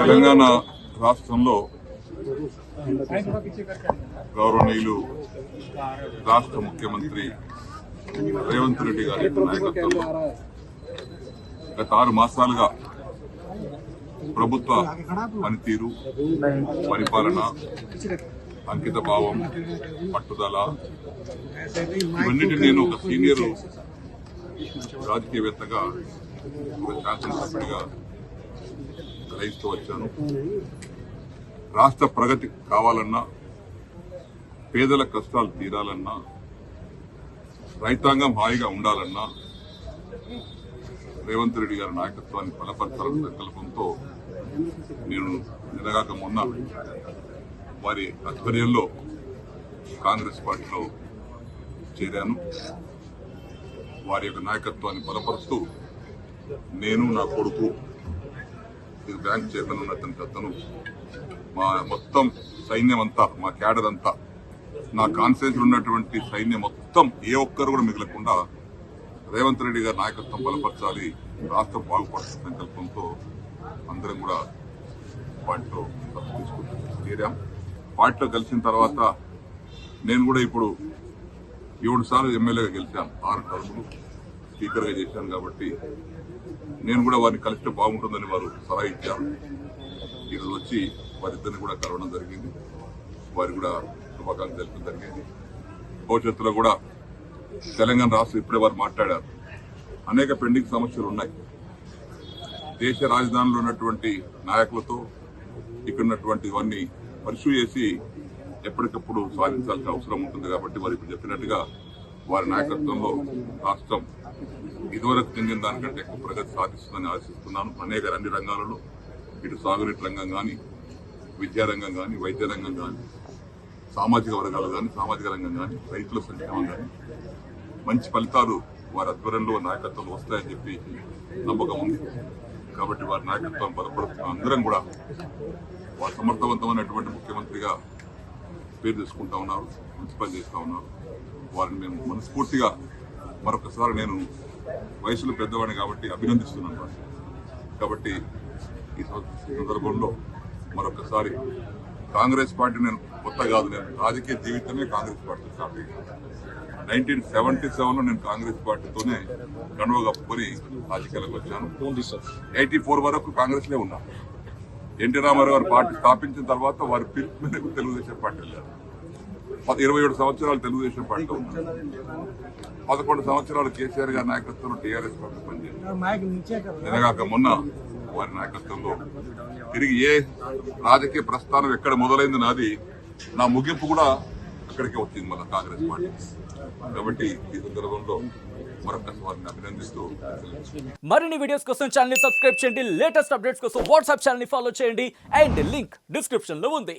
తెలంగాణ రాష్ట్రంలో గౌరవనీయులు రాష్ట్ర ముఖ్యమంత్రి రేవంత్ రెడ్డి గారి నాయకత్వంలో గత 6 మాసాలుగా ప్రభుత్వ పనితీరు, పరిపాలన, అంకిత భావం, పట్టుదల ఇవన్నిటిని నేను ఒక సీనియర్ రాజకీయవేత్తగా, ఒక శాసనసభ్యుడిగా గ్రహిస్తూ వచ్చాను. రాష్ట్ర ప్రగతి కావాలన్నా, పేదల కష్టాలు తీరాలన్నా, రైతాంగం హాయిగా ఉండాలన్నా రేవంత్ రెడ్డి గారి నాయకత్వాన్ని బలపరచాలన్న సంకల్పంతో నేను నిన్నగాక మొన్న వారి ఆధ్వర్యంలో కాంగ్రెస్ పార్టీలో చేరాను. వారి యొక్క నాయకత్వాన్ని బలపరుస్తూ నేను, నా కొడుకు, ఇది బ్యాంక్ చైర్మన్ ఉన్నటువంటి అతను, మా మొత్తం సైన్యం అంతా, మా క్యాడర్ అంతా, నా కాన్స్టిట్యూన్సీలో ఉన్నటువంటి సైన్యం మొత్తం ఏ ఒక్కరు కూడా మిగలకుండా రేవంత్ రెడ్డి గారి నాయకత్వం బలపరచాలి, రాష్ట్రం బాగుపడుతున్న సంకల్పంతో అందరం కూడా పార్టీలో చేరాం. పార్టీలో కలిసిన తర్వాత నేను కూడా ఇప్పుడు 7 సార్లు ఎమ్మెల్యేగా గెలిచాను, 6 టర్ములు స్పీకర్గా చేశాను. కాబట్టి నేను కూడా వారిని కలిస్తే బాగుంటుందని వారు సలహా ఇచ్చారు. ఈరోజు వచ్చి వారిద్దరిని కూడా కలవడం జరిగింది, వారికి కూడా శుభాకాంక్షలు తెలపడం జరిగింది. భవిష్యత్తులో కూడా తెలంగాణ రాష్ట్రం ఇప్పుడే వారు మాట్లాడారు, అనేక పెండింగ్ సమస్యలు ఉన్నాయి. దేశ రాజధానిలో ఉన్నటువంటి నాయకులతో ఇక్కడ ఉన్నటువంటివన్నీ పరిశీలి చేసి ఎప్పటికప్పుడు సాధించాల్సిన అవసరం ఉంటుంది. కాబట్టి వారు ఇప్పుడు చెప్పినట్టుగా వారి నాయకత్వంలో రాష్ట్రం ఇదివరకు చెందిన దానికంటే ఎక్కువ ప్రగతి సాధిస్తుందని ఆశిస్తున్నాను. అన్ని రంగాలలో, ఇటు సాగునీటి రంగం కానీ, విద్యారంగం కానీ, వైద్య రంగం కానీ, సామాజిక వర్గాలు కానీ, సామాజిక రంగం కానీ, రైతుల సంక్షేమం కానీ మంచి ఫలితాలు వారి ఆధ్వర్యంలో, నాయకత్వంలో వస్తాయని చెప్పి నమ్మకం ఉంది. కాబట్టి వారి నాయకత్వం బలపడుతున్న అందరం కూడా వారు సమర్థవంతమైనటువంటి ముఖ్యమంత్రిగా పేరు తీసుకుంటా ఉన్నారు, మున్సిపల్ చేస్తూ ఉన్నారు. వారిని మేము మనస్ఫూర్తిగా మరొకసారి, నేను వయసులో పెద్దవాడిని కాబట్టి అభినందిస్తున్నాను. కాబట్టి ఈ సందర్భంలో మరొకసారి కాంగ్రెస్ పార్టీ, నేను కొత్త కాదు, నేను రాజకీయ జీవితమే కాంగ్రెస్ పార్టీ స్టార్ట్ అయ్యింది. 1977లో నేను కాంగ్రెస్ పార్టీతోనే కండువ కప్పుకొని రాజకీయాలకు వచ్చాను. 84 వరకు కాంగ్రెస్లే ఉన్నా. ఎన్టీ రామారావు గారు పార్టీ స్థాపించిన తర్వాత వారి పిలుపు మీద తెలుగుదేశం పార్టీ వెళ్ళారు. 27 సంవత్సరాలు తెలుగుదేశం పార్టీలో ఉన్నారు. 11 సంవత్సరాలు కేసీఆర్ గారి నాయకత్వంలో టీఆర్ఎస్ పార్టీ పనిచేశారు. నిన్నగాక మొన్న వారి నాయకత్వంలో తిరిగి ఏ రాజకీయ ప్రస్థానం ఎక్కడ మొదలైంది నాది, నా ముగింపు కూడా అక్కడికే వచ్చింది మన కాంగ్రెస్ పార్టీ. కాబట్టి ఈ సందర్భంలో మరొకసారి వారిని అభినందిస్తూ, మరిన్ని వీడియోస్ కోసం ఛానల్ ని సబ్స్క్రైబ్ చేయండి, లేటెస్ట్ అప్డేట్స్ కోసం వాట్సాప్ ఛానల్ ని ఫాలో చేయండి, అండ్ లింక్ డిస్క్రిప్షన్ లో ఉంది.